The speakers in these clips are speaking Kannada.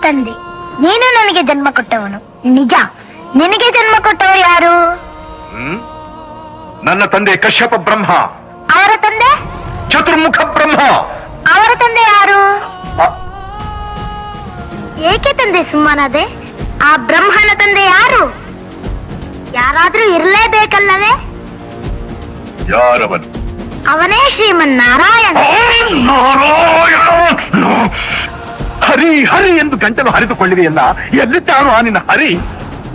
ತಂದೆ, ನೀನು ನನಗೆ ಜನ್ಮ ಕೊಟ್ಟವನು ನಿಜ. ನಿನಗೆ ಜನ್ಮ ಕೊಟ್ಟವರು ಯಾರು? ನನ್ನ ತಂದೆ ಕಶ್ಯಪ ಬ್ರಹ್ಮ. ಅವರ ತಂದೆ? ಚತುರ್ಮುಖ ಬ್ರಹ್ಮ. ಅವರ ತಂದೆ ಯಾರು? ಅ, ಏಕೆ ತಂದೆ ಸುಮ್ಮನದೆ? ಆ ಬ್ರಹ್ಮನ ತಂದೆ ಯಾರು? ಯಾರಾದ್ರೂ ಇರಲೇಬೇಕಲ್ಲವೇ? ಯಾರವನು? ಅವನೇ ಶ್ರೀಮನ್ನಾರಾಯಣ. ನಾರಾಯಣ! ಹರಿ ಹರಿ ಎಂದು ಗಂಟಲು ಹರಿದುಕೊಳ್ಳಿದೆಯಲ್ಲ, ಎಲ್ಲಿದ್ದಾನು ಆ ನಿನ್ನ ಹರಿ?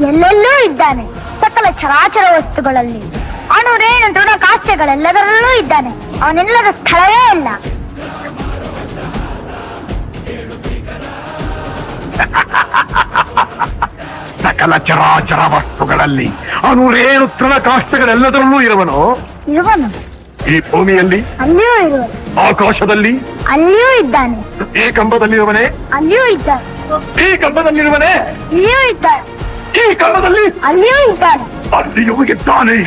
ಎಲ್ಲೆಲ್ಲೂ ಇದ್ದಾನೆ, ಸಕಲ ಚರಾಚರ ವಸ್ತುಗಳಲ್ಲಿ. ಅಣು ರೇಣು ತೃಣ ಕಾಷ್ಠಗಳೆಲ್ಲದರಲ್ಲೂ ಇದ್ದಾನೆ. ಅವನಿಲ್ಲದ ಸ್ಥಳವೇ ಇಲ್ಲ. ಸಕಲ ಚರಾಚರ ವಸ್ತುಗಳಲ್ಲಿ ಅನುರೇಣು ತೃಣ ಕಾಷ್ಠಗಳೆಲ್ಲದರಲ್ಲೂ ಇರುವನು. ಇರುವನು. ಈ ಭೂಮಿಯಲ್ಲಿ, ಅಲ್ಲಿಯೂ ಇರುವನು. ಆಕಾಶದಲ್ಲಿ, ಅಲ್ಲಿಯೂ ಇದ್ದಾನೆ. ಈ ಕಂಬದಲ್ಲಿರುವನೇ, ಅಲ್ಲಿಯೂ ಇದ್ದಾನೆ. ಈ ಕಂಬದಲ್ಲಿರುವನೇ, ಇಲ್ಲಿಯೂ ಇದ್ದಾನೆ. ಈ ಕಂಬದಲ್ಲಿ, ಅಲ್ಲಿಯೂ ಇದ್ದಾನೆ. ಅಲ್ಲಿಯೂ ಇದ್ದಾನೆ.